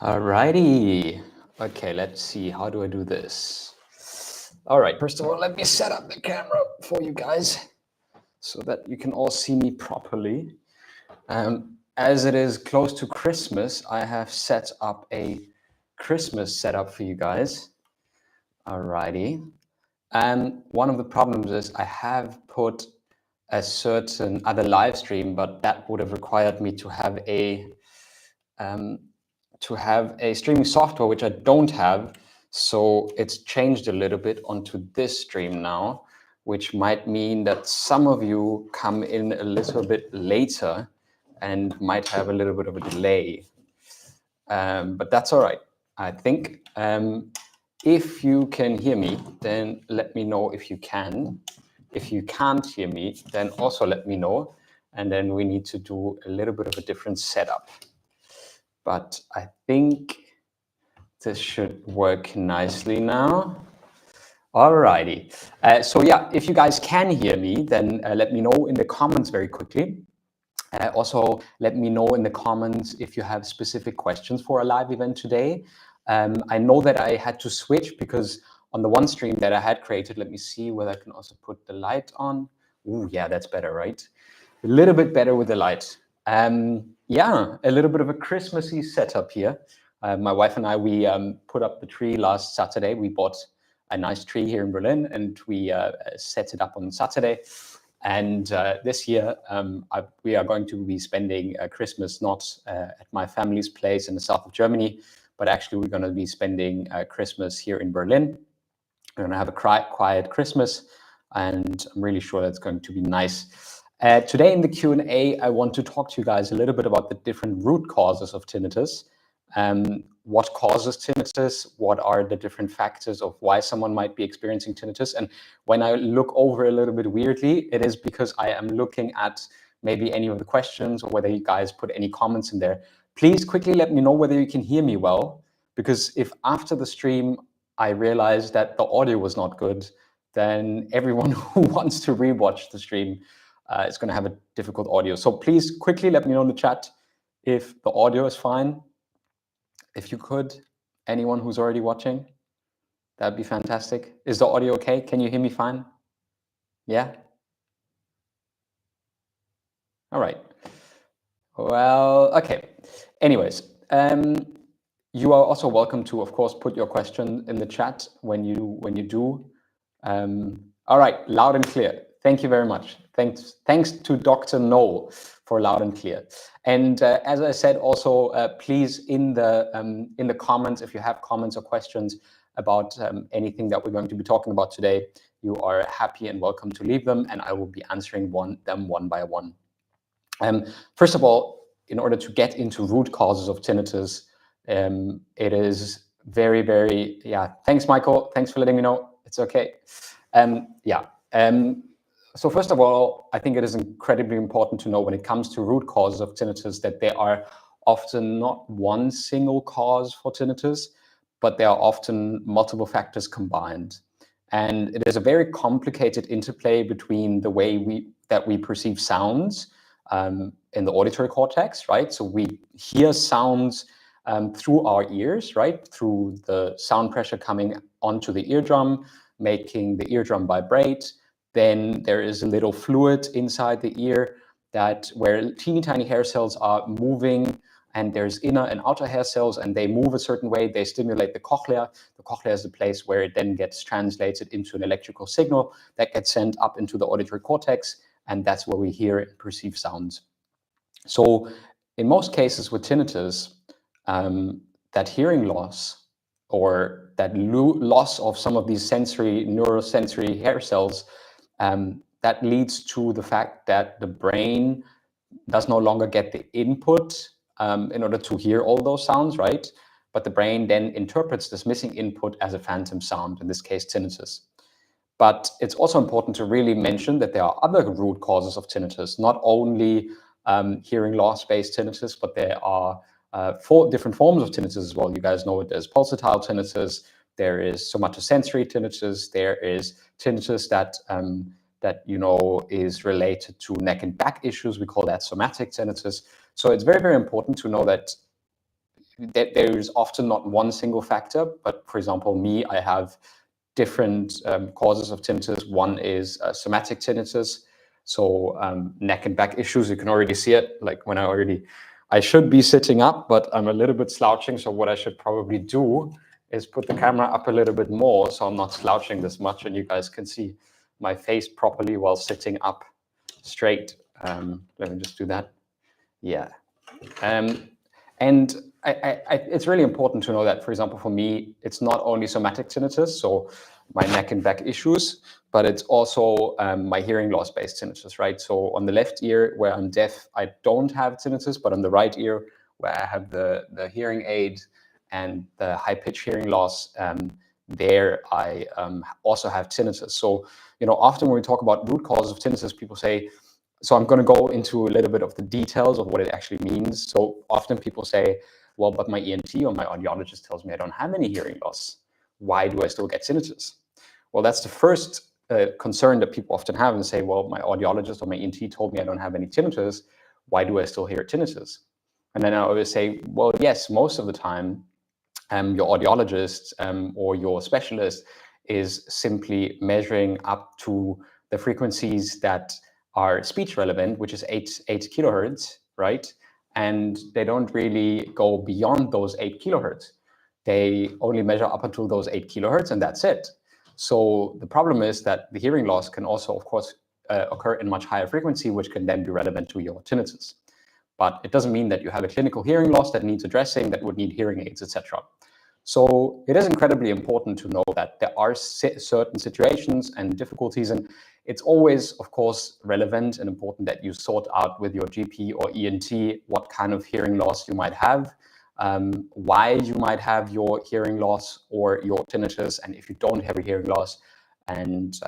Alrighty. Okay, let's see. How do I do this? All right, first of all, let me set up the camera for you guys so that you can all see me properly. As it is close to Christmas, I have set up a Christmas setup for you guys. Alrighty. And one of the problems is I have put a certain other live stream, but that would have required me to have a streaming software, which I don't have. So it's changed a little bit onto this stream now, which might mean that some of you come in a little bit later and might have a little bit of a delay. But that's all right, I think. If you can hear me, then let me know if you can. If you can't hear me, then also let me know. And then we need to do a little bit of a different setup. But I think this should work nicely now. Alrighty. So yeah, if you guys can hear me, then let me know in the comments very quickly. Also, let me know in the comments if you have specific questions for a live event today. I know that I had to switch because on the one stream that I had created, let me see whether I can also put the light on. Ooh, yeah, that's better, right? A little bit better with the light. Yeah, a little bit of a Christmassy setup here. My wife and I, we put up the tree last Saturday. We bought a nice tree here in Berlin and we set it up on Saturday. And this year, we are going to be spending Christmas not at my family's place in the south of Germany, but actually we're going to be spending Christmas here in Berlin. We're going to have a quiet Christmas, and I'm really sure that's going to be nice. Today in the Q&A, I want to talk to you guys a little bit about the different root causes of tinnitus. What causes tinnitus? What are the different factors of why someone might be experiencing tinnitus? And when I look over a little bit weirdly, it is because I am looking at maybe any of the questions or whether you guys put any comments in there. Please quickly let me know whether you can hear me well, because if after the stream I realize that the audio was not good, then everyone who wants to rewatch the stream is going to have a difficult audio. So please quickly let me know in the chat if the audio is fine. If you could, anyone who's already watching, that'd be fantastic. Is the audio okay? Can you hear me fine? Yeah? All right. Well, okay. Anyways, you are also welcome to, of course, put your question in the chat when you do. All right, loud and clear. Thank you very much. Thanks to Dr. No for loud and clear. And as I said, also please in the comments, if you have comments or questions about anything that we're going to be talking about today, you are happy and welcome to leave them, and I will be answering them one by one. First of all, in order to get into root causes of tinnitus, it is very, very, yeah. Thanks, Michael. Thanks for letting me know. It's okay. So first of all, I think it is incredibly important to know when it comes to root causes of tinnitus that there are often not one single cause for tinnitus, but there are often multiple factors combined. And it is a very complicated interplay between the way we perceive sounds in the auditory cortex, right? So we hear sounds through our ears, right? Through the sound pressure coming onto the eardrum, making the eardrum vibrate. Then there is a little fluid inside the ear where teeny tiny hair cells are moving, and there's inner and outer hair cells, and they move a certain way. They stimulate the cochlea. The cochlea is the place where it then gets translated into an electrical signal that gets sent up into the auditory cortex, and that's where we hear and perceive sounds. So in most cases with tinnitus, that hearing loss or that loss of some of these neurosensory hair cells, that leads to the fact that the brain does no longer get the input in order to hear all those sounds, right? But the brain then interprets this missing input as a phantom sound, in this case, tinnitus. But it's also important to really mention that there are other root causes of tinnitus, not only hearing loss-based tinnitus, but there are 4 different forms of tinnitus as well. You guys know it as pulsatile tinnitus. There is somatosensory tinnitus. There is tinnitus that is related to neck and back issues. We call that somatic tinnitus. So it's very, very important to know that there's often not one single factor, but for example, me, I have different causes of tinnitus. One is somatic tinnitus, so neck and back issues. You can already see it, like when I should be sitting up, but I'm a little bit slouching. So what I should probably do is put the camera up a little bit more so I'm not slouching this much and you guys can see my face properly while sitting up straight. Let me just do that. Yeah. And it's really important to know that, for example, for me, it's not only somatic tinnitus, so my neck and back issues, but it's also my hearing loss based tinnitus, right? So on the left ear where I'm deaf, I don't have tinnitus, but on the right ear where I have the hearing aid and the high pitch hearing loss, there I also have tinnitus. So, often when we talk about root causes of tinnitus, people say, so I'm going to go into a little bit of the details of what it actually means. So often people say, well, but my ENT or my audiologist tells me I don't have any hearing loss. Why do I still get tinnitus? Well, that's the first concern that people often have and say, well, my audiologist or my ENT told me I don't have any tinnitus. Why do I still hear tinnitus? And then I always say, well, yes, most of the time, your audiologist or your specialist is simply measuring up to the frequencies that are speech relevant, which is 8 kilohertz, right? And they don't really go beyond those 8 kilohertz. They only measure up until those 8 kilohertz, and that's it. So the problem is that the hearing loss can also, of course, occur in much higher frequency, which can then be relevant to your tinnitus. But it doesn't mean that you have a clinical hearing loss that needs addressing, that would need hearing aids, etc. So it is incredibly important to know that there are certain situations and difficulties, and it's always, of course, relevant and important that you sort out with your GP or ENT what kind of hearing loss you might have, why you might have your hearing loss or your tinnitus, and if you don't have a hearing loss and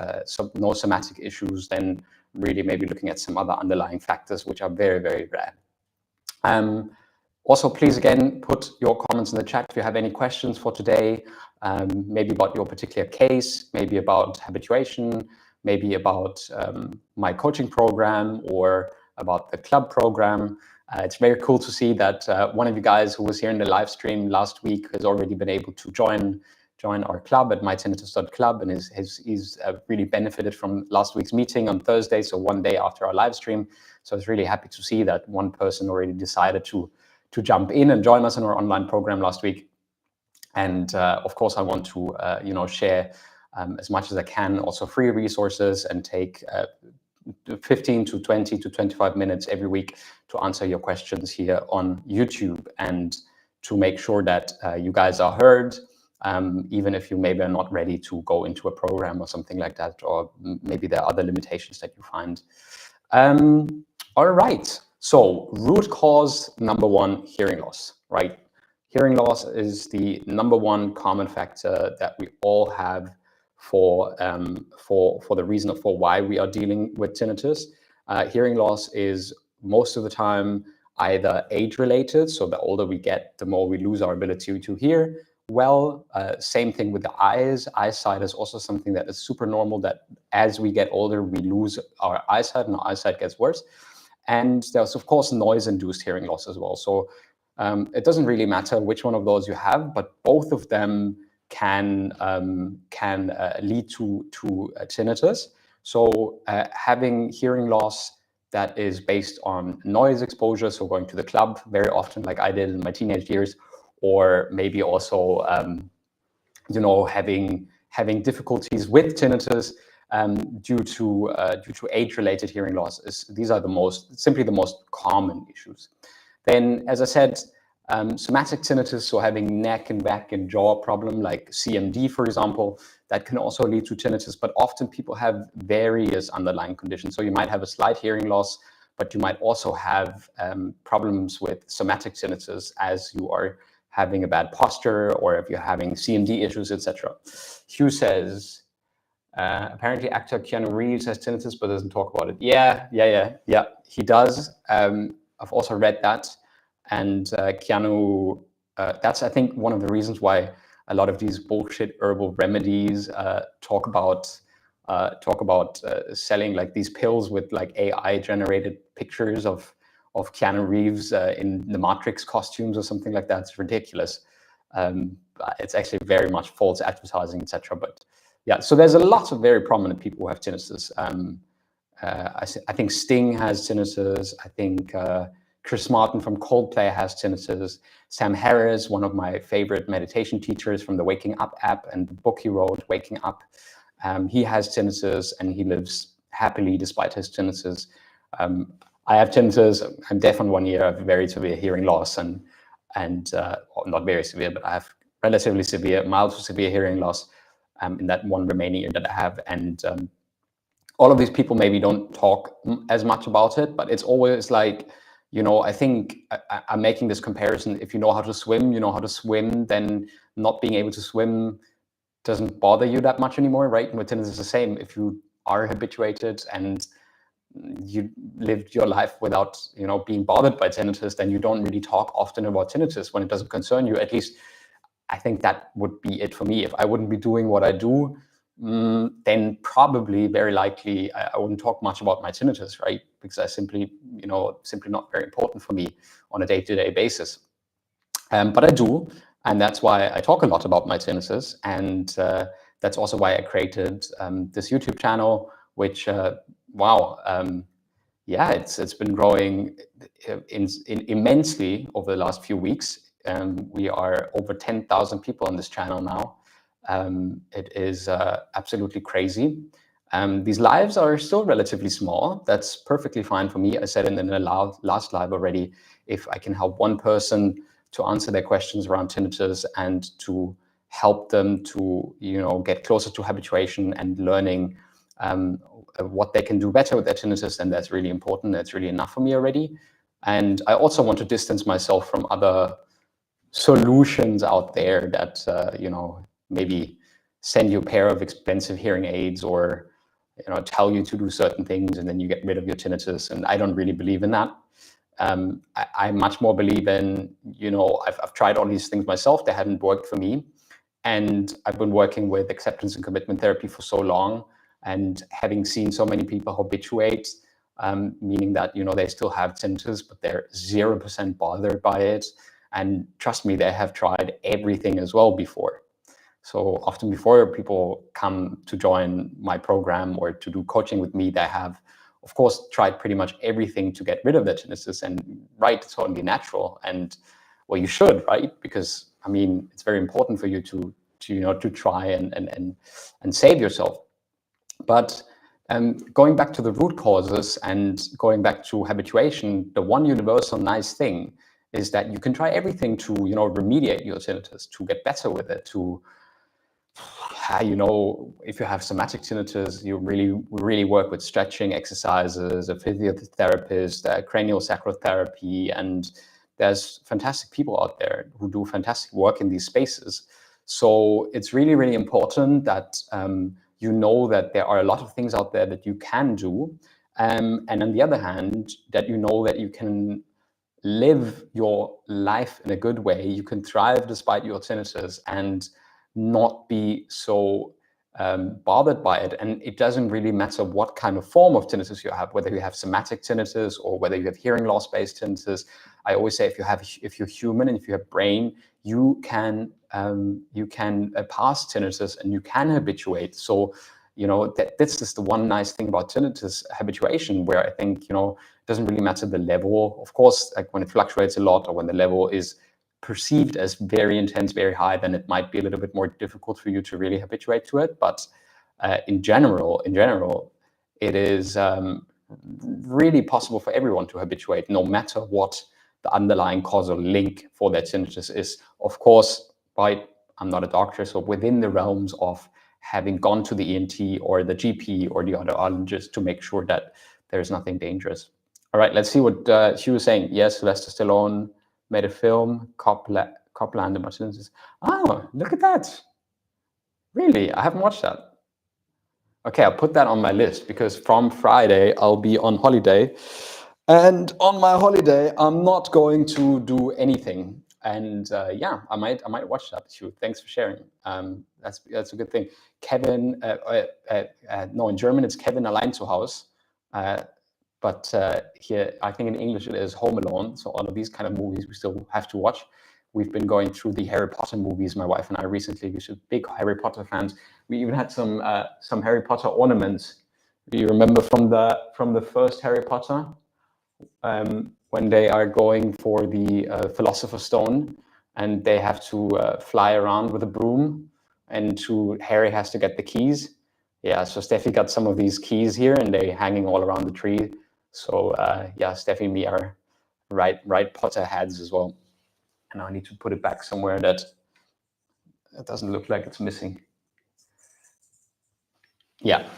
no somatic issues, then really maybe looking at some other underlying factors which are very, very rare. Also, please again, put your comments in the chat if you have any questions for today, maybe about your particular case, maybe about habituation, maybe about my coaching program or about the club program. It's very cool to see that one of you guys who was here in the live stream last week has already been able to join our club at mytinnitus.club, and he's really benefited from last week's meeting on Thursday, so one day after our live stream. So I was really happy to see that one person already decided to jump in and join us in our online program last week. And of course, I want to share as much as I can, also free resources, and take 15 to 20 to 25 minutes every week to answer your questions here on YouTube, and to make sure that you guys are heard, even if you maybe are not ready to go into a program or something like that, or maybe there are other limitations that you find. All right. So root cause number one, hearing loss, right? Hearing loss is the number one common factor that we all have for the reason for why we are dealing with tinnitus. Hearing loss is most of the time either age-related, so the older we get, the more we lose our ability to hear well. Same thing with the eyes. Eyesight is also something that is super normal, that as we get older, we lose our eyesight and our eyesight gets worse. And there's, of course, noise-induced hearing loss as well. So it doesn't really matter which one of those you have, but both of them can lead to tinnitus. So having hearing loss that is based on noise exposure, so going to the club very often, like I did in my teenage years, or maybe also having difficulties with tinnitus due to age-related hearing loss. These are simply the most common issues. Then, as I said, somatic tinnitus, so having neck and back and jaw problem like CMD, for example, that can also lead to tinnitus, but often people have various underlying conditions. So you might have a slight hearing loss, but you might also have problems with somatic tinnitus as you are having a bad posture, or if you're having CMD issues, etc. Hugh says, apparently actor Keanu Reeves has tinnitus, but doesn't talk about it. Yeah, he does. I've also read that. And Keanu, that's, I think, one of the reasons why a lot of these bullshit herbal remedies talk about selling like these pills with like AI generated pictures of of Keanu Reeves in the Matrix costumes or something like that. It's ridiculous. It's actually very much false advertising, etc. But yeah, so there's a lot of very prominent people who have tinnitus. I think Sting has tinnitus. I think Chris Martin from Coldplay has tinnitus. Sam Harris, one of my favorite meditation teachers from the Waking Up app and the book he wrote, Waking Up, he has tinnitus and he lives happily despite his tinnitus. I have tinnitus. I'm deaf on one ear. I have very severe hearing loss and not very severe, but I have relatively severe, mild to severe hearing loss in that one remaining ear that I have. And all of these people maybe don't talk as much about it, but it's always like, I think I'm making this comparison. If you know how to swim, you know how to swim, then not being able to swim doesn't bother you that much anymore, right? And with tinnitus is the same. If you are habituated and you lived your life without, being bothered by tinnitus, then you don't really talk often about tinnitus when it doesn't concern you. At least I think that would be it for me. If I wouldn't be doing what I do, then probably very likely I wouldn't talk much about my tinnitus, right? Because I simply not very important for me on a day-to-day basis. But I do, and that's why I talk a lot about my tinnitus, and that's also why I created this YouTube channel, which it's been growing immensely over the last few weeks. We are over 10,000 people on this channel now. It is absolutely crazy. These lives are still relatively small. That's perfectly fine for me. I said in the last live already, if I can help one person to answer their questions around tinnitus and to help them to get closer to habituation and learning what they can do better with their tinnitus, then that's really important. That's really enough for me already. And I also want to distance myself from other solutions out there that maybe send you a pair of expensive hearing aids or tell you to do certain things and then you get rid of your tinnitus. And I don't really believe in that. I much more believe in, I've tried all these things myself. They hadn't worked for me. And I've been working with acceptance and commitment therapy for so long, and having seen so many people habituate, meaning that, they still have tinnitus, but they're 0% bothered by it. And trust me, they have tried everything as well before. So often before people come to join my program or to do coaching with me, they have, of course, tried pretty much everything to get rid of their tinnitus. And right, it's totally natural. And well, you should, right? Because it's very important for you to try and save yourself. But going back to the root causes and going back to habituation, the one universal nice thing is that you can try everything to remediate your tinnitus, to get better with it, to if you have somatic tinnitus, you really work with stretching exercises, a physiotherapist, cranial sacral therapy, and there's fantastic people out there who do fantastic work in these spaces. So it's really, really important that that there are a lot of things out there that you can do, and on the other hand, that that you can live your life in a good way. You can thrive despite your tinnitus and not be so bothered by it. And it doesn't really matter what kind of form of tinnitus you have, whether you have somatic tinnitus or whether you have hearing loss-based tinnitus. I always say if you're human and if you have brain, you can pass tinnitus and you can habituate. So this is the one nice thing about tinnitus habituation, where I think it doesn't really matter the level. Of course, like when it fluctuates a lot or when the level is perceived as very intense, very high, then it might be a little bit more difficult for you to really habituate to it. But in general, it is really possible for everyone to habituate, no matter what the underlying causal link for their tinnitus is. Of course, right, I'm not a doctor, so within the realms of having gone to the ENT or the GP or the audiologist to make sure that there's nothing dangerous. All right, let's see what she was saying. Yes, Sylvester Stallone made a film, Copland and Martinez. Oh, look at that. Really? I haven't watched that. Okay, I'll put that on my list because from Friday I'll be on holiday. And on my holiday, I'm not going to do anything. And I might watch that too. Thanks for sharing. That's a good thing. Kevin, no, in German it's Kevin allein zu Haus. but here, I think in English it is Home Alone. So all of these kind of movies we still have to watch. We've been going through the Harry Potter movies, my wife and I recently. We're big Harry Potter fans. We even had some Harry Potter ornaments. Do you remember from the first Harry Potter, when they are going for the Philosopher's Stone, and they have to fly around with a broom, and Harry has to get the keys. Yeah, so Steffi got some of these keys here, and they're hanging all around the tree. So yeah, Steffi and me are right Potter heads as well. And I need to put it back somewhere that it doesn't look like it's missing. Yeah.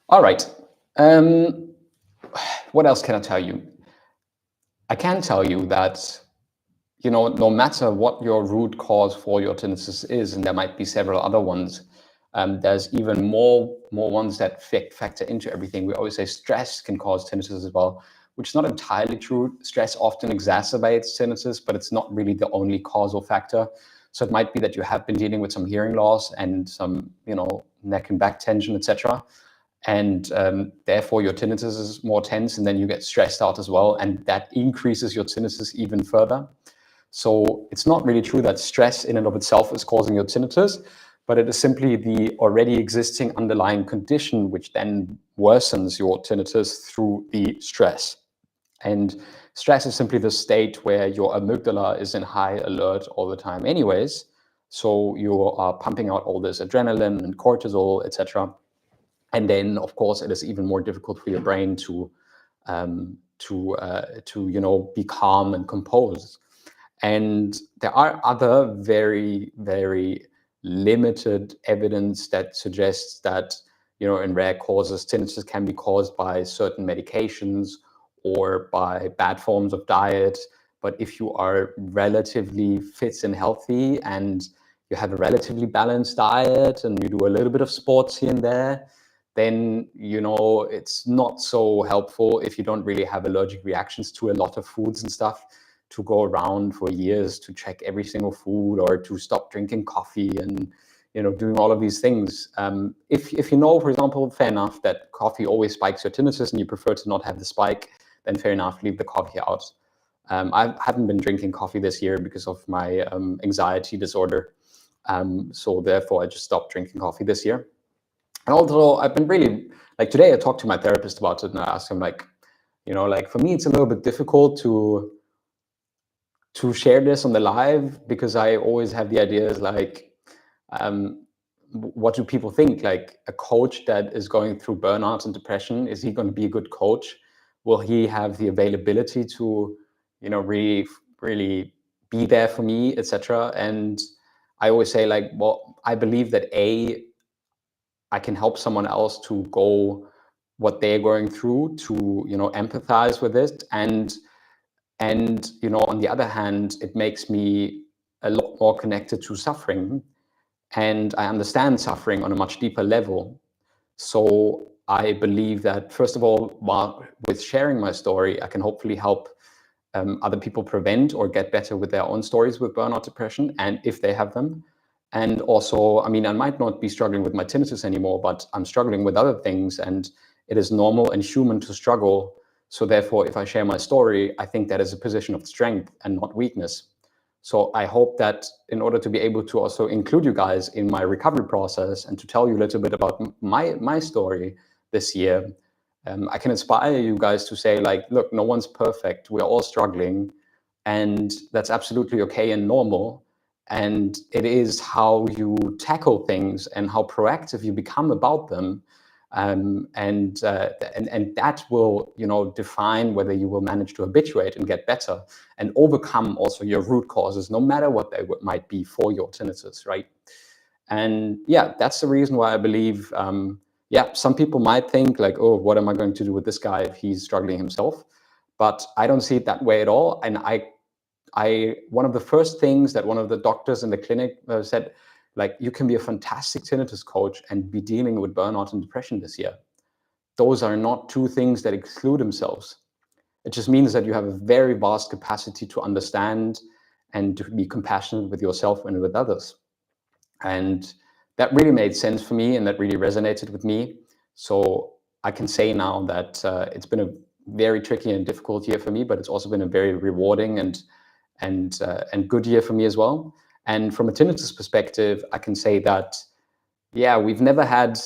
All right. What else can I tell you? I can tell you that, you know, no matter what your root cause for your tinnitus is, and there might be several other ones, there's even more ones that factor into everything. We always say stress can cause tinnitus as well, which is not entirely true. Stress often exacerbates tinnitus, but it's not really the only causal factor. So it might be that you have been dealing with some hearing loss and some, you know, neck and back tension, etc. And therefore your tinnitus is more tense, and then you get stressed out as well, and that increases your tinnitus even further. So it's not really true that stress in and of itself is causing your tinnitus, but it is simply the already existing underlying condition which then worsens your tinnitus through the stress. And stress is simply the state where your amygdala is in high alert all the time anyways. So you are pumping out all this adrenaline and cortisol, etc. And then, of course, it is even more difficult for your brain to you know, be calm and composed. And there are other very, very limited evidence that suggests that, you know, in rare causes, tinnitus can be caused by certain medications or by bad forms of diet. But if you are relatively fit and healthy, and you have a relatively balanced diet, and you do a little bit of sports here and there, then, you know, it's not so helpful if you don't really have allergic reactions to a lot of foods and stuff, to go around for years to check every single food, or to stop drinking coffee and, you know, doing all of these things. If you know, for example, fair enough, that coffee always spikes your tinnitus and you prefer to not have the spike, then fair enough, leave the coffee out. I haven't been drinking coffee this year because of my anxiety disorder. So therefore I just stopped drinking coffee this year. And also I've been really, like today I talked to my therapist about it, and I asked him, like, you know, like for me, it's a little bit difficult to share this on the live, because I always have the ideas like, what do people think? Like, a coach that is going through burnout and depression, is he going to be a good coach? Will he have the availability to, you know, really be there for me, etc.? And I always say, like, well, I believe that I can help someone else to go what they're going through, to, you know, empathize with it, and you know, on the other hand, it makes me a lot more connected to suffering, and I understand suffering on a much deeper level. So I believe that, first of all, while with sharing my story, I can hopefully help other people prevent or get better with their own stories with burnout depression, and if they have them. And also, I mean, I might not be struggling with my tinnitus anymore, but I'm struggling with other things, and it is normal and human to struggle. So therefore, if I share my story, I think that is a position of strength and not weakness. So I hope that in order to be able to also include you guys in my recovery process, and to tell you a little bit about my story this year, I can inspire you guys to say, like, look, no one's perfect. We're all struggling, and that's absolutely okay and normal. And it is how you tackle things and how proactive you become about them, and that will, you know, define whether you will manage to habituate and get better and overcome also your root causes, no matter what they might be for your tinnitus, right? And yeah, that's the reason why I believe, yeah, some people might think like, oh, what am I going to do with this guy if he's struggling himself? But I don't see it that way at all. And one of the first things that one of the doctors in the clinic said, like, you can be a fantastic tinnitus coach and be dealing with burnout and depression this year. Those are not two things that exclude themselves. It just means that you have a very vast capacity to understand and to be compassionate with yourself and with others. And that really made sense for me, and that really resonated with me. So I can say now that it's been a very tricky and difficult year for me, but it's also been a very rewarding and good year for me as well. And from a tinnitus perspective, I can say that, yeah, we've never had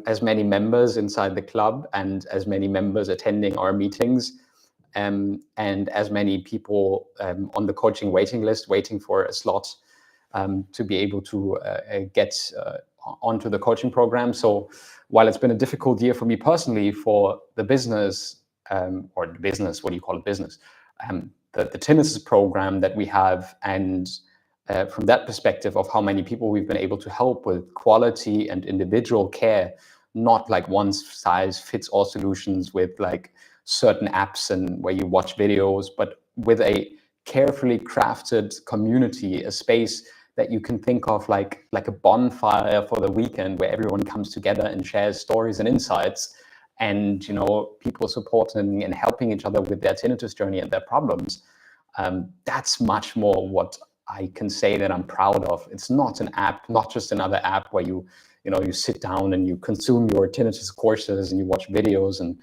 as many members inside the club and as many members attending our meetings, and as many people on the coaching waiting list waiting for a slot to be able to get onto the coaching program. So while it's been a difficult year for me personally, for the business, or the business, what do you call it, business? The tinnitus program that we have, and from that perspective of how many people we've been able to help with quality and individual care, not like one size fits all solutions with like certain apps and where you watch videos, but with a carefully crafted community, a space that you can think of like a bonfire for the weekend where everyone comes together and shares stories and insights, and people supporting and helping each other with their tinnitus journey and their problems. That's much more what I can say that I'm proud of. It's not an app, not just another app where you sit down and you consume your tinnitus courses and you watch videos and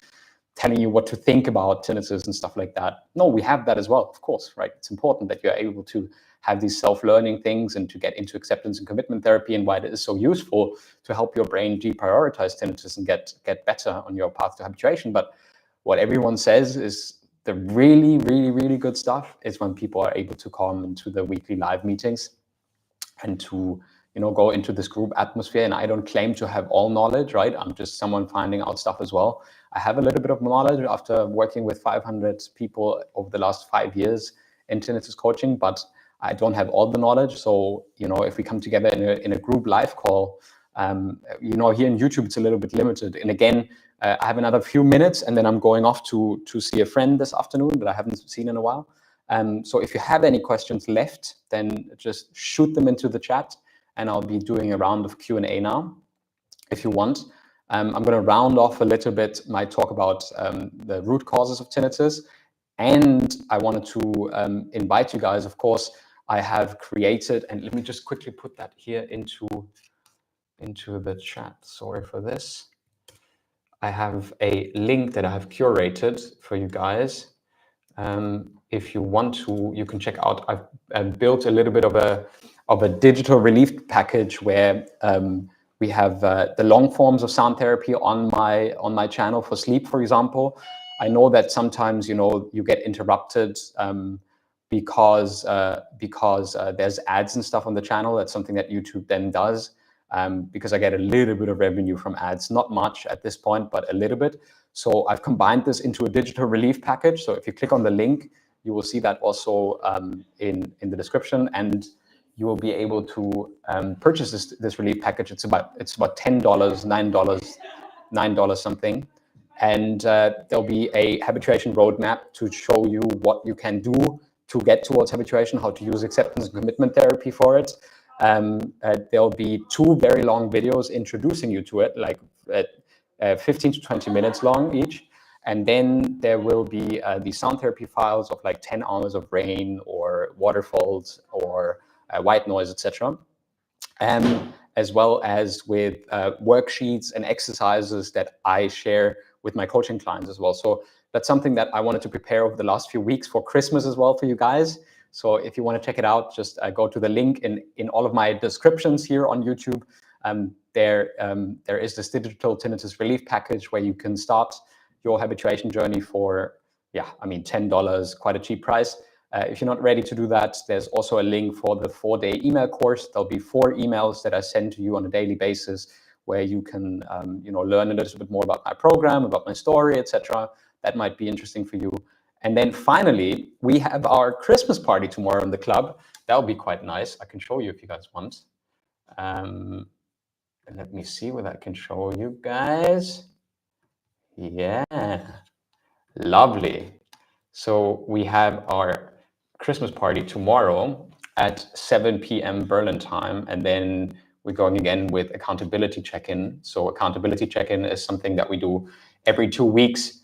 telling you what to think about tinnitus and stuff like that. No, we have that as well, of course, right? It's important that you're able to have these self-learning things and to get into acceptance and commitment therapy, and why it is so useful to help your brain deprioritize tinnitus and get better on your path to habituation. But what everyone says is the really, really, really good stuff is when people are able to come into the weekly live meetings and to go into this group atmosphere. And I don't claim to have all knowledge, right? I'm just someone finding out stuff as well. I have a little bit of knowledge after working with 500 people over the last 5 years in tinnitus coaching, but I don't have all the knowledge. So if we come together in a group live call, here in YouTube it's a little bit limited. And again, I have another few minutes and then I'm going off to see a friend this afternoon that I haven't seen in a while. So if you have any questions left, then just shoot them into the chat, and I'll be doing a round of Q&A now, if you want. I'm going to round off a little bit my talk about the root causes of tinnitus, and I wanted to invite you guys. Of course, I have created, and let me just quickly put that here into the chat. Sorry for this. I have a link that I have curated for you guys. If you want to, you can check out. I've built a little bit of a digital relief package where we have the long forms of sound therapy on my channel for sleep, for example. I know that sometimes you get interrupted because there's ads and stuff on the channel. That's something that YouTube then does, because I get a little bit of revenue from ads, not much at this point, but a little bit. So I've combined this into a digital relief package. So if you click on the link, you will see that also in the description, and you will be able to purchase this relief package. It's about $10, $9 something, and there'll be a habituation roadmap to show you what you can do to get towards habituation, how to use acceptance and commitment therapy for it. There'll be 2 very long videos introducing you to it, like 15 to 20 minutes long each. And then there will be the sound therapy files of like 10 hours of rain or waterfalls or white noise, etc. As well as with worksheets and exercises that I share with my coaching clients as well. So that's something that I wanted to prepare over the last few weeks for Christmas as well for you guys. So if you want to check it out, just go to the link in all of my descriptions here on YouTube. There is this digital tinnitus relief package where you can start your habituation journey for, $10, quite a cheap price. If you're not ready to do that, there's also a link for the 4-day email course. There'll be 4 emails that I send to you on a daily basis where you can, learn a little bit more about my program, about my story, etc. That might be interesting for you. And then finally, we have our Christmas party tomorrow in the club. That'll be quite nice. I can show you if you guys want. And let me see what I can show you guys. Yeah, lovely. So we have our Christmas party tomorrow at 7 p.m. Berlin time, and then we're going again with accountability check-in. So accountability check-in is something that we do every 2 weeks,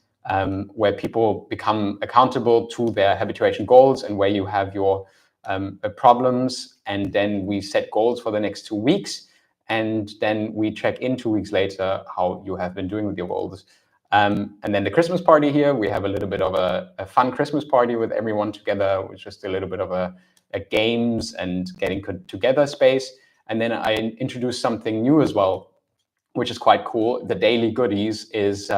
where people become accountable to their habituation goals and where you have your problems, and then we set goals for the next 2 weeks, and then we check in 2 weeks later how you have been doing with your goals. And then the Christmas party here, we have a little bit of a fun Christmas party with everyone together, which is just a little bit of a games and getting together space. And then I introduced something new as well, which is quite cool. The daily goodies is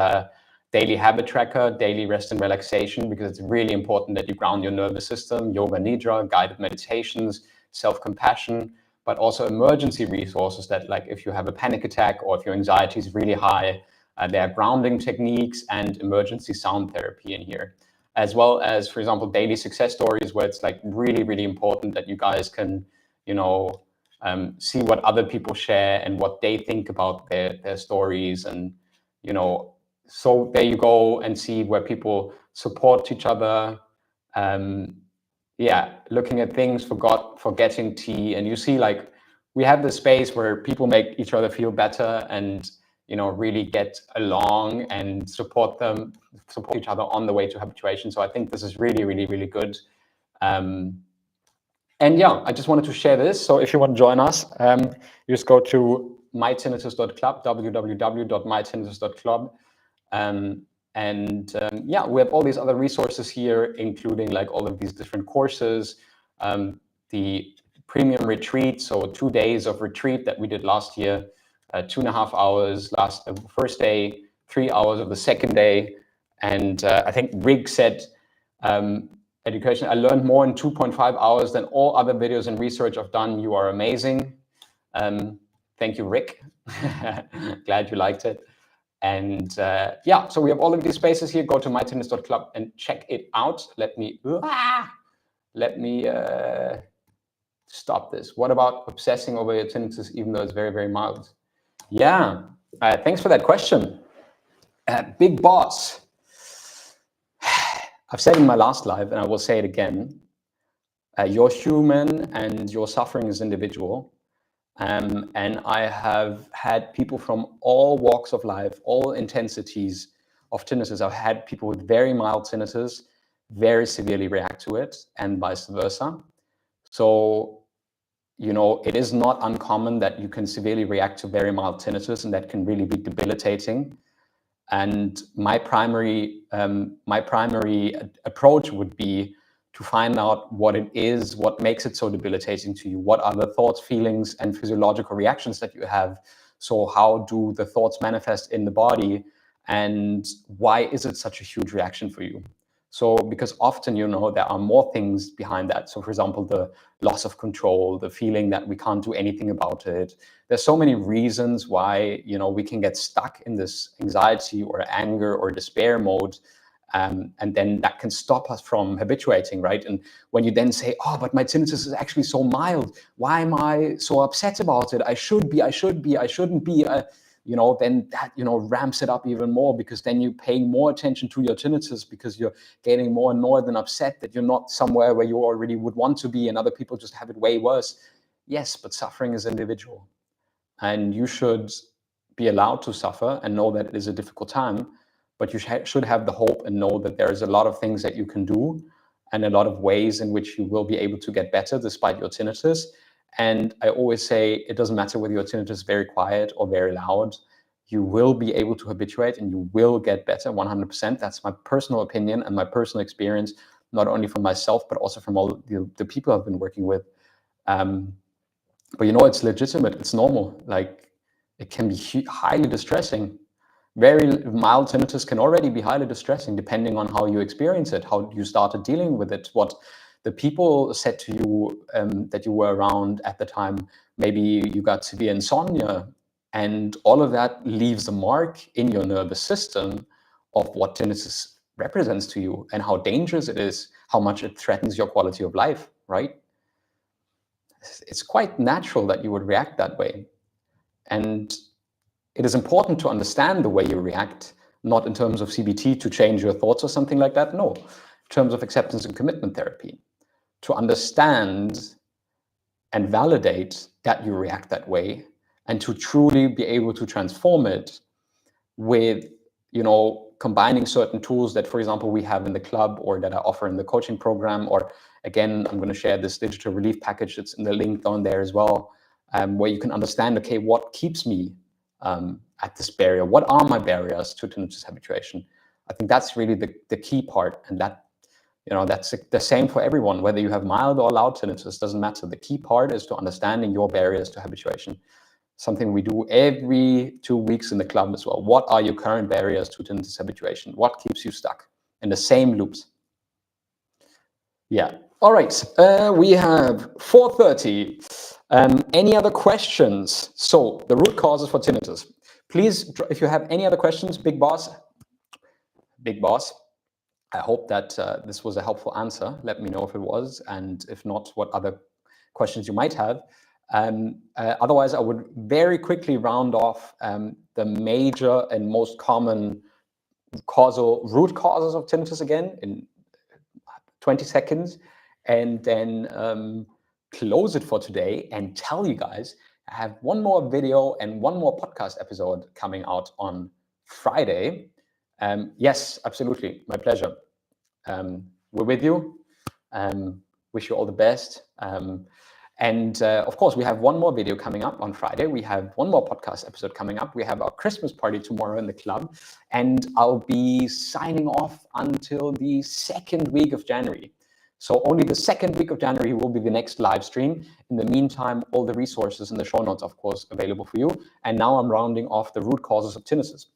daily habit tracker, daily rest and relaxation, because it's really important that you ground your nervous system, yoga nidra, guided meditations, self-compassion, but also emergency resources that, like if you have a panic attack or if your anxiety is really high, there are grounding techniques and emergency sound therapy in here, as well as, for example, daily success stories, where it's like really, really important that you guys can, see what other people share and what they think about their stories. And, so there you go and see where people support each other. Looking at things, forgetting tea. And you see, like, we have this space where people make each other feel better and, really get along and support each other on the way to habituation. So I think this is really, really, really good. And yeah, I just wanted to share this. So if you want to join us, you just go to mytinnitus.club, www.mytinnitus.club. We have all these other resources here, including like all of these different courses, the premium retreat, so 2 days of retreat that we did last year, 2.5 hours the first day, 3 hours of the second day. And I think Rig said, education, I learned more in 2.5 hours than all other videos and research I've done. You are amazing. Thank you, Rick. Glad you liked it. And so we have all of these spaces here. Go to mytinnitus.club and check it out. Let me stop this. What about obsessing over your tinnitus, even though it's very, very mild? Yeah, thanks for that question. Big boss. I've said in my last live, and I will say it again, you're human and your suffering is individual. And I have had people from all walks of life, all intensities of tinnitus. I've had people with very mild tinnitus very severely react to it, and vice versa. So, it is not uncommon that you can severely react to very mild tinnitus, and that can really be debilitating. And my primary approach would be to find out what it is, what makes it so debilitating to you. What are the thoughts, feelings, and physiological reactions that you have? So how do the thoughts manifest in the body? And why is it such a huge reaction for you? So, because often, there are more things behind that. So, for example, the loss of control, the feeling that we can't do anything about it. There's so many reasons why, we can get stuck in this anxiety or anger or despair mode. And then that can stop us from habituating, right? And when you then say, oh, but my tinnitus is actually so mild. Why am I so upset about it? I shouldn't be. Then that, ramps it up even more, because then you pay more attention to your tinnitus because you're getting more annoyed and upset that you're not somewhere where you already would want to be, and other people just have it way worse. Yes, but suffering is individual, and you should be allowed to suffer and know that it is a difficult time, but you should have the hope and know that there is a lot of things that you can do and a lot of ways in which you will be able to get better despite your tinnitus. And I always say, it doesn't matter whether your tinnitus is very quiet or very loud, you will be able to habituate and you will get better 100%. That's my personal opinion and my personal experience, not only from myself, but also from all the people I've been working with. But it's legitimate, it's normal. Like, it can be highly distressing. Very mild tinnitus can already be highly distressing, depending on how you experience it, how you started dealing with it, what the people said to you that you were around at the time. Maybe you got severe insomnia, and all of that leaves a mark in your nervous system of what tinnitus represents to you and how dangerous it is, how much it threatens your quality of life, right? It's quite natural that you would react that way. And it is important to understand the way you react, not in terms of CBT to change your thoughts or something like that. No, in terms of acceptance and commitment therapy, to understand and validate that you react that way, and to truly be able to transform it with, combining certain tools that, for example, we have in the club or that I offer in the coaching program. Or again, I'm going to share this digital relief package. It's in the link down there as well, where you can understand, okay, what keeps me at this barrier. What are my barriers to tinnitus habituation? I think that's really the key part, and that, you know, that's the same for everyone, whether you have mild or loud tinnitus, doesn't matter. The key part is to understanding your barriers to habituation. Something we do every 2 weeks in the club as well. What are your current barriers to tinnitus habituation? What keeps you stuck in the same loops? Yeah. All right. We have 4:30. Any other questions? So the root causes for tinnitus. Please, if you have any other questions, Big Boss. I hope that this was a helpful answer. Let me know if it was, and if not, what other questions you might have. Otherwise, I would very quickly round off the major and most common root causes of tinnitus again in 20 seconds, and then close it for today and tell you guys I have one more video and one more podcast episode coming out on Friday. Yes, absolutely, my pleasure. We're with you. Wish you all the best. And of course, we have one more video coming up on Friday. We have one more podcast episode coming up. We have our Christmas party tomorrow in the club. And I'll be signing off until the second week of January. So only the second week of January will be the next live stream. In the meantime, all the resources in the show notes, of course, available for you. And now I'm rounding off the root causes of tinnitus.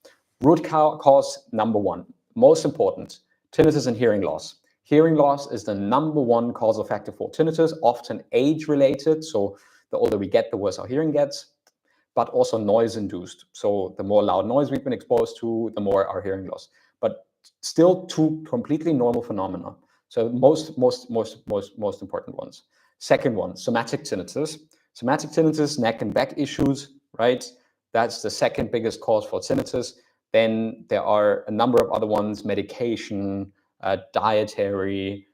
Root cause number one, most important, tinnitus and hearing loss. Hearing loss is the number one causal factor for tinnitus, often age-related. So the older we get, the worse our hearing gets, but also noise-induced. So the more loud noise we've been exposed to, the more our hearing loss. But still two completely normal phenomena. So most important ones. Second one, somatic tinnitus. Somatic tinnitus, neck and back issues, right? That's the second biggest cause for tinnitus. Then there are a number of other ones, medication, dietary,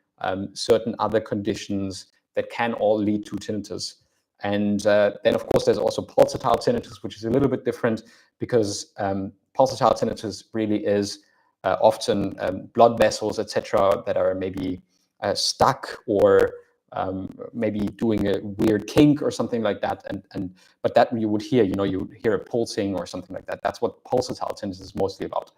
certain other conditions that can all lead to tinnitus. And then, of course, there's also pulsatile tinnitus, which is a little bit different because pulsatile tinnitus really is often blood vessels, etc., that are maybe stuck or maybe doing a weird kink or something like that. But that you would hear, you hear a pulsing or something like that. That's what pulsatile tinnitus is mostly about.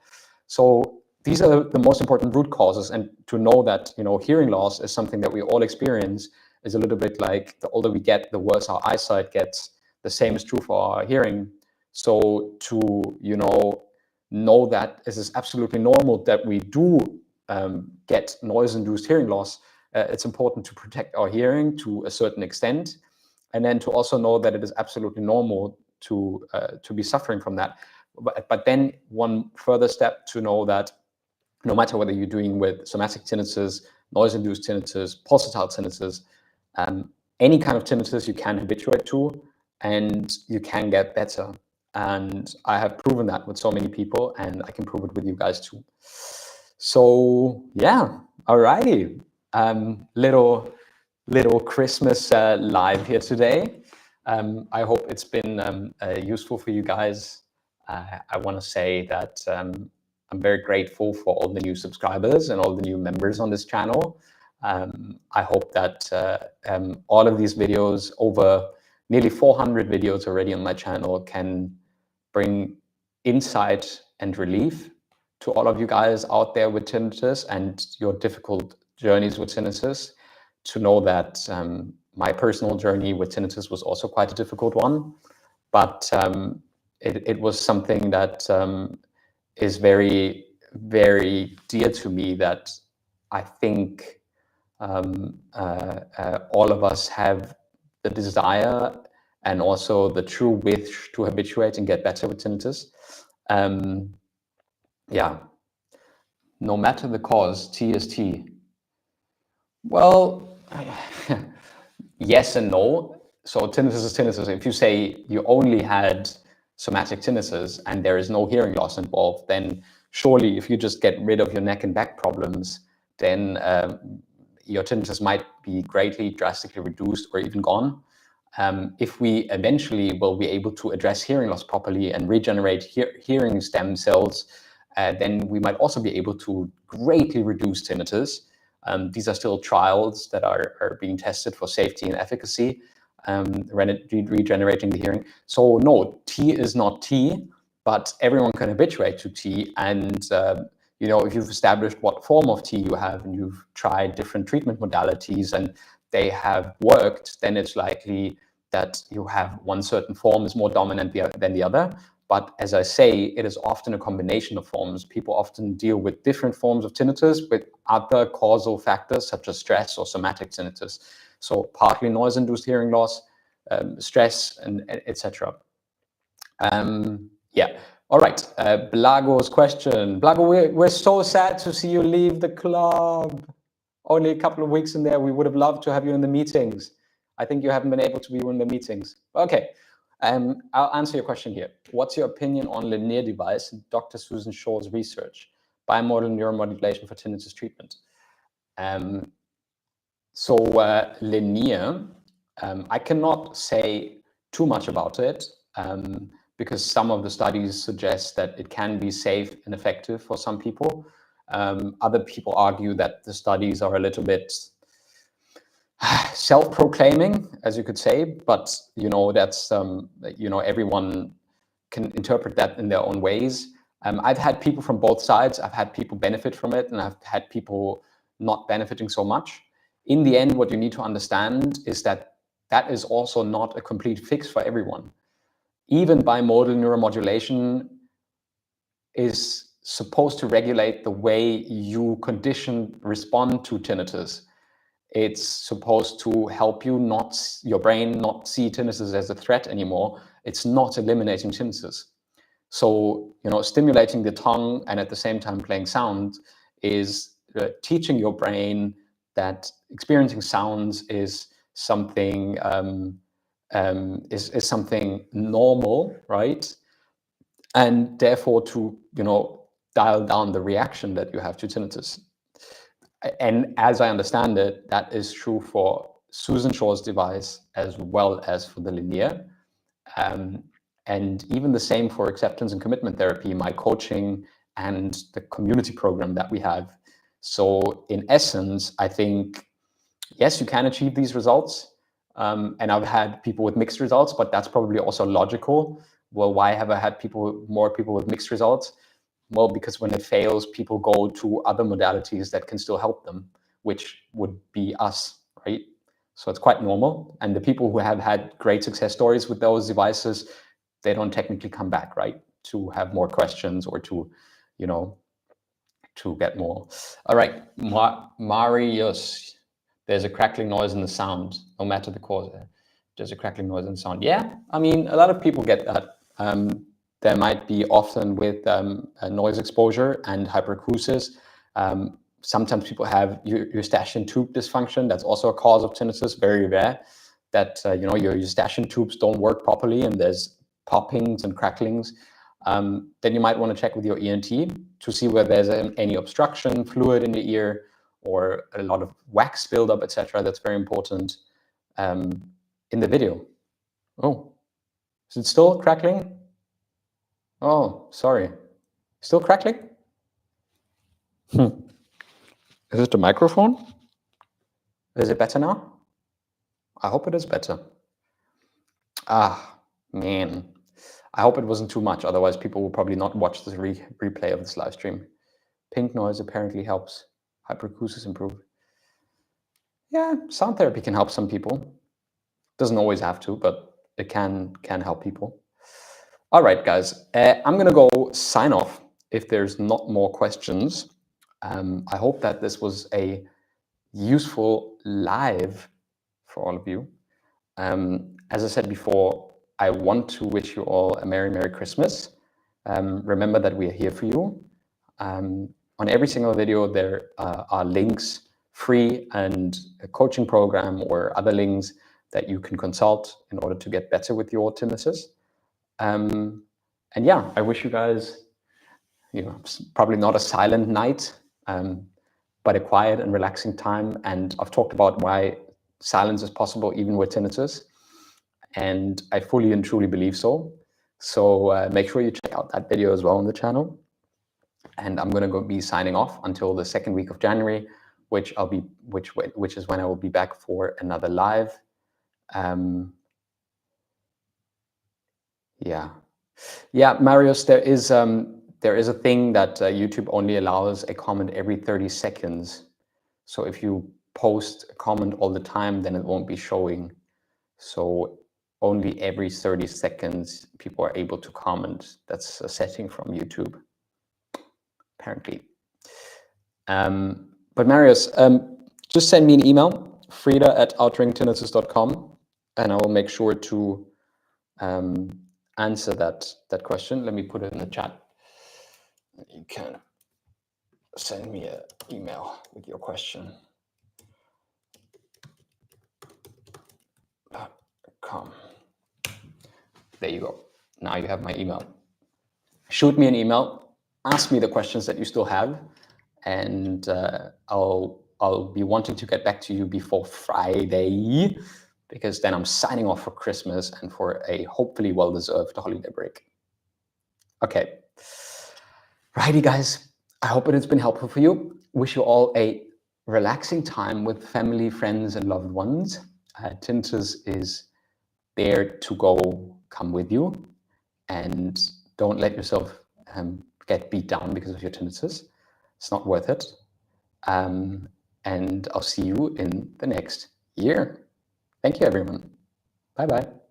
So these are the most important root causes, and to know that hearing loss is something that we all experience is a little bit like the older we get, the worse our eyesight gets. The same is true for our hearing. So to know that this is absolutely normal that we do get noise-induced hearing loss. It's important to protect our hearing to a certain extent, and then to also know that it is absolutely normal to be suffering from that. But then one further step to know that no matter whether you're doing with somatic tinnitus, noise-induced tinnitus, pulsatile tinnitus, any kind of tinnitus you can habituate to, and you can get better. And I have proven that with so many people, and I can prove it with you guys too. So yeah, alrighty. Little Christmas live here today. I hope it's been useful for you guys. I want to say that I'm very grateful for all the new subscribers and all the new members on this channel. I hope that all of these videos, over nearly 400 videos already on my channel, can bring insight and relief to all of you guys out there with tinnitus and your difficult journeys with tinnitus, to know that my personal journey with tinnitus was also quite a difficult one, but it was something that is very, very dear to me, that I think all of us have the desire and also the true wish to habituate and get better with tinnitus. Yeah, no matter the cause, T is T. Well, yes and no. So tinnitus is tinnitus. If you say you only had somatic tinnitus and there is no hearing loss involved, then surely if you just get rid of your neck and back problems, then your tinnitus might be greatly, drastically reduced or even gone. If we eventually will be able to address hearing loss properly and regenerate hearing stem cells, then we might also be able to greatly reduce tinnitus. These are still trials that are being tested for safety and efficacy. regenerating the hearing. So no, T is not T, but everyone can habituate to T. And you know, if you've established what form of T you have and you've tried different treatment modalities and they have worked, then it's likely that you have one certain form is more dominant than the other. But as I say, it is often a combination of forms. People often deal with different forms of tinnitus with other causal factors such as stress or somatic tinnitus. So partly noise-induced hearing loss, stress, and etc. Yeah. All right. Blago's question. Blago, we're so sad to see you leave the club. Only a couple of weeks in there. We would have loved to have you in the meetings. I think you haven't been able to be in the meetings. Okay. I'll answer your question here. What's your opinion on linear device and Dr. Susan Shaw's research, bimodal neuromodulation for tinnitus treatment? Linear, I cannot say too much about it because some of the studies suggest that it can be safe and effective for some people. Other people argue that the studies are a little bit self-proclaiming, as you could say, but you know, that's you know, everyone can interpret that in their own ways. I've had people from both sides. I've had people benefit from it, and I've had people not benefiting so much. In the end, what you need to understand is that that is also not a complete fix for everyone. Even bimodal neuromodulation is supposed to regulate the way you respond to tinnitus. It's supposed to help you your brain not see tinnitus as a threat anymore. It's not eliminating tinnitus. So, you know, stimulating the tongue and at the same time playing sound is teaching your brain that experiencing sounds is something is something normal, right? And therefore to, you know, dial down the reaction that you have to tinnitus. And as I understand it, that is true for Susan Shaw's device as well as for the linear. And even the same for acceptance and commitment therapy, my coaching and the community program that we have. So in essence, I think, yes, you can achieve these results. And I've had people with mixed results, but that's probably also logical. Well, why have I had more people with mixed results? Well, because when it fails, people go to other modalities that can still help them, which would be us, right? So it's quite normal. And the people who have had great success stories with those devices, they don't technically come back, right? To have more questions or to, you know, to get more. All right, Marius, there's a crackling noise in the sound, no matter the cause. There's a crackling noise in the sound. Yeah, I mean, a lot of people get that. There might be often with noise exposure and hyperacusis. Sometimes people have Eustachian tube dysfunction. That's also a cause of tinnitus, very rare. That you know, your Eustachian tubes don't work properly and there's poppings and cracklings. Then you might want to check with your ENT to see whether there's any obstruction, fluid in the ear, or a lot of wax buildup, etc. That's very important. In the video. Oh, is it still crackling? Oh, sorry. Still crackling? Is it the microphone? Is it better now? I hope it is better. Ah, man. I hope it wasn't too much. Otherwise, people will probably not watch the replay of this live stream. Pink noise apparently helps hyperacusis improve. Yeah, sound therapy can help some people. Doesn't always have to, but it can help people. All right, guys, I'm gonna go sign off if there's not more questions. I hope that this was a useful live for all of you. As I said before, I want to wish you all a Merry, Merry Christmas. Remember that we are here for you. On every single video, there are links, free and a coaching program or other links that you can consult in order to get better with your tinnitus. And yeah, I wish you guys, you know, probably not a silent night, but a quiet and relaxing time. And I've talked about why silence is possible even with tinnitus. And I fully and truly believe so. So make sure you check out that video as well on the channel. And I'm going to be signing off until the second week of January, which is when I will be back for another live. Yeah. Yeah, Marius, there is a thing that YouTube only allows a comment every 30 seconds. So if you post a comment all the time, then it won't be showing. So only every 30 seconds people are able to comment. That's a setting from YouTube, apparently. But Marius, just send me an email, frida@outeringtinnitus.com, and I will make sure to answer that question. Let me put it in the chat. You can send me an email with your question. .com. There you go. Now you have my email. Shoot me an email. Ask me the questions that you still have, and I'll be wanting to get back to you before Friday, because then I'm signing off for Christmas and for a hopefully well-deserved holiday break. Okay. Righty, guys. I hope it has been helpful for you. Wish you all a relaxing time with family, friends, and loved ones. Tinnitus is there to go, come with you, and don't let yourself get beat down because of your tinnitus. It's not worth it. And I'll see you in the next year. Thank you, everyone. Bye-bye.